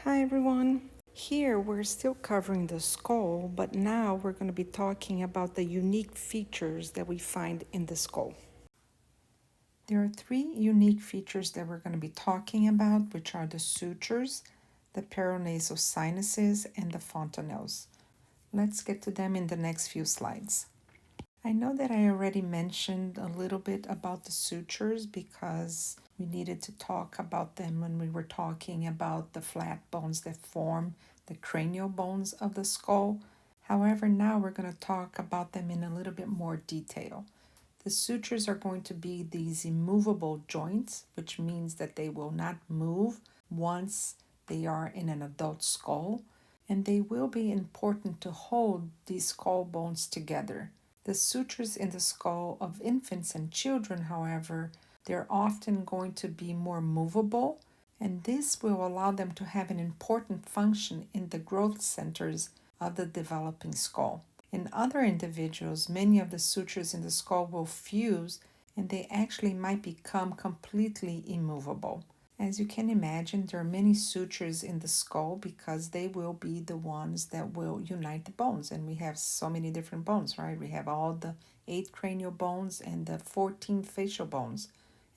Hi everyone. Here we're still covering the skull, but now we're going to be talking about the unique features that we find in the skull. There are three unique features that we're going to be talking about, which are the sutures, the paranasal sinuses, and the fontanelles. Let's get to them in the next few slides. I know that I already mentioned a little bit about the sutures because we needed to talk about them when we were talking about the flat bones that form the cranial bones of the skull. However, now we're going to talk about them in a little bit more detail. The sutures are going to be these immovable joints, which means that they will not move once they are in an adult skull, and they will be important to hold these skull bones together. The sutures in the skull of infants and children, however, they're often going to be more movable, and this will allow them to have an important function in the growth centers of the developing skull. In other individuals, many of the sutures in the skull will fuse and they actually might become completely immovable. As you can imagine, there are many sutures in the skull because they will be the ones that will unite the bones. And we have so many different bones, right? We have all the 8 cranial bones and the 14 facial bones,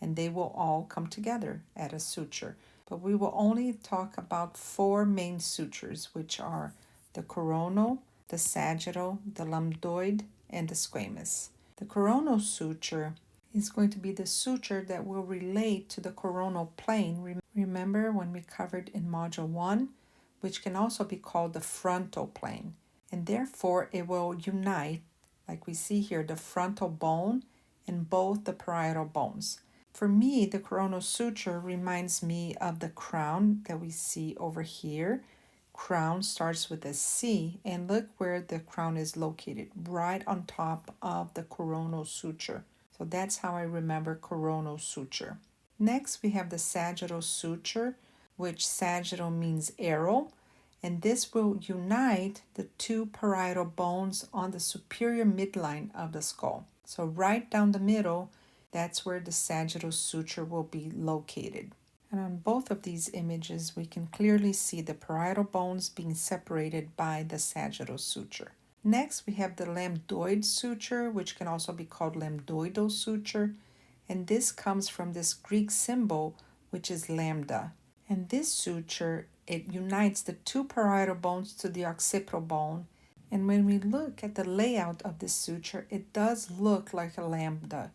and they will all come together at a suture. But we will only talk about 4 main sutures, which are the coronal, the sagittal, the lambdoid, and the squamous. The coronal suture is going to be the suture that will relate to the coronal plane. Remember when we covered in Module 1, which can also be called the frontal plane. And therefore, it will unite, like we see here, the frontal bone and both the parietal bones. For me, the coronal suture reminds me of the crown that we see over here. Crown starts with a C, and look where the crown is located, right on top of the coronal suture. So that's how I remember coronal suture. Next, we have the sagittal suture, which sagittal means arrow, and this will unite the 2 parietal bones on the superior midline of the skull. So right down the middle, that's where the sagittal suture will be located. And on both of these images, we can clearly see the parietal bones being separated by the sagittal suture. Next, we have the lambdoid suture, which can also be called lambdoidal suture, and this comes from this Greek symbol, which is lambda. And this suture, it unites the 2 parietal bones to the occipital bone, and when we look at the layout of this suture, it does look like a lambda.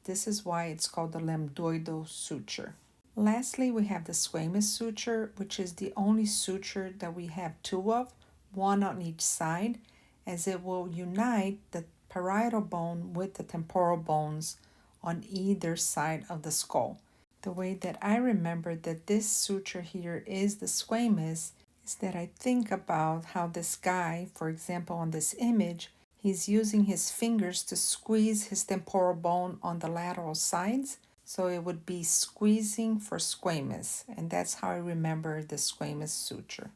This is why it's called the lambdoidal suture. Lastly, we have the squamous suture, which is the only suture that we have 2 of, one on each side, as it will unite the parietal bone with the temporal bones on either side of the skull. The way that I remember that this suture here is the squamous is that I think about how this guy, for example, on this image, he's using his fingers to squeeze his temporal bone on the lateral sides. So it would be squeezing for squamous, and that's how I remember the squamous suture.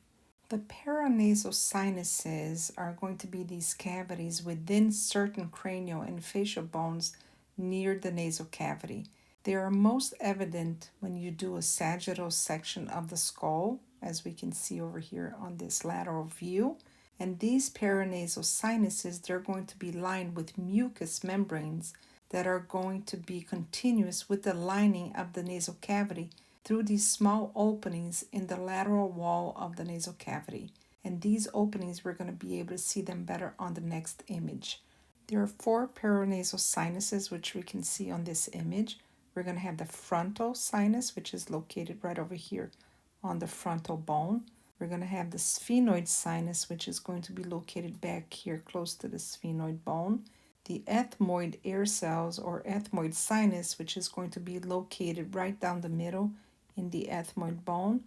The paranasal sinuses are going to be these cavities within certain cranial and facial bones near the nasal cavity. They are most evident when you do a sagittal section of the skull, as we can see over here on this lateral view. And these paranasal sinuses, they're going to be lined with mucous membranes that are going to be continuous with the lining of the nasal cavity through these small openings in the lateral wall of the nasal cavity. And these openings, we're going to be able to see them better on the next image. There are 4 paranasal sinuses, which we can see on this image. We're going to have the frontal sinus, which is located right over here on the frontal bone. We're going to have the sphenoid sinus, which is going to be located back here close to the sphenoid bone. The ethmoid air cells or ethmoid sinus, which is going to be located right down the middle in the ethmoid bone.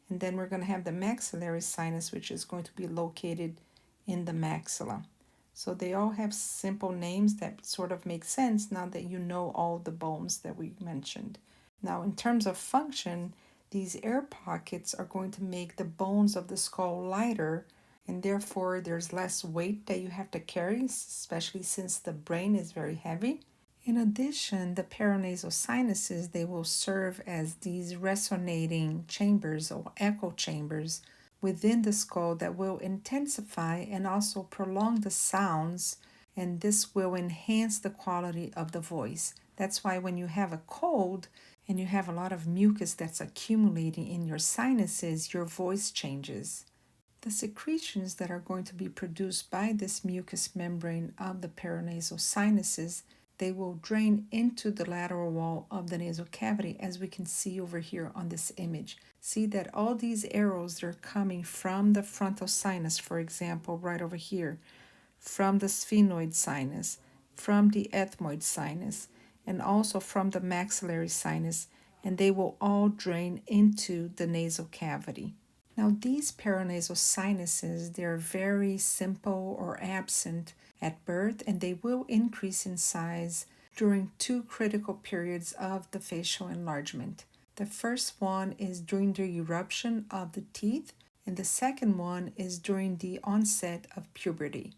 And then we're going to have the maxillary sinus, which is going to be located in the maxilla. So they all have simple names that sort of make sense now that you know all the bones that we mentioned. Now, in terms of function, these air pockets are going to make the bones of the skull lighter, and therefore there's less weight that you have to carry, especially since the brain is very heavy. In addition, the paranasal sinuses, they will serve as these resonating chambers or echo chambers within the skull that will intensify and also prolong the sounds, and this will enhance the quality of the voice. That's why when you have a cold and you have a lot of mucus that's accumulating in your sinuses, your voice changes. The secretions that are going to be produced by this mucous membrane of the paranasal sinuses, they will drain into the lateral wall of the nasal cavity, as we can see over here on this image. See that all these arrows, they're coming from the frontal sinus, for example, right over here, from the sphenoid sinus, from the ethmoid sinus, and also from the maxillary sinus, and they will all drain into the nasal cavity. Now, these paranasal sinuses, they're very simple or absent at birth, and they will increase in size during two critical periods of the facial enlargement. The first one is during the eruption of the teeth, and the second one is during the onset of puberty.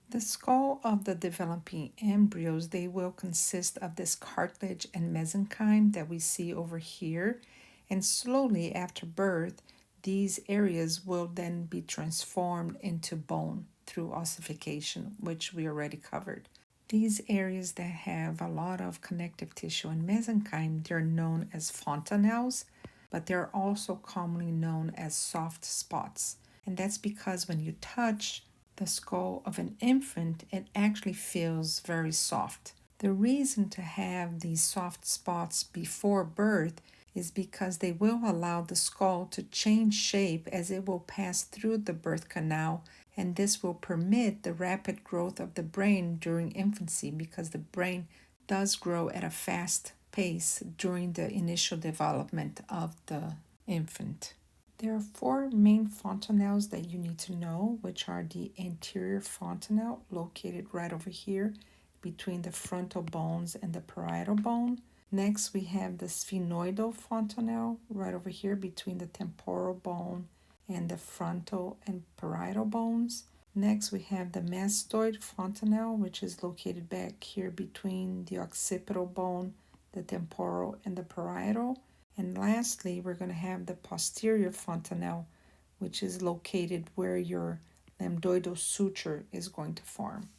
The skull of the developing embryos, they will consist of this cartilage and mesenchyme that we see over here, and slowly after birth, these areas will then be transformed into bone through ossification, which we already covered. These areas that have a lot of connective tissue and mesenchyme, they're known as fontanelles, but they're also commonly known as soft spots. And that's because when you touch the skull of an infant, it actually feels very soft. The reason to have these soft spots before birth is because they will allow the skull to change shape as it will pass through the birth canal, and this will permit the rapid growth of the brain during infancy, because the brain does grow at a fast pace during the initial development of the infant. There are four main fontanelles that you need to know, which are the anterior fontanelle, located right over here between the frontal bones and the parietal bone. Next, we have the sphenoidal fontanelle right over here between the temporal bone and the frontal and parietal bones. Next, we have the mastoid fontanelle, which is located back here between the occipital bone, the temporal, and the parietal. And lastly, we're going to have the posterior fontanelle, which is located where your lambdoidal suture is going to form.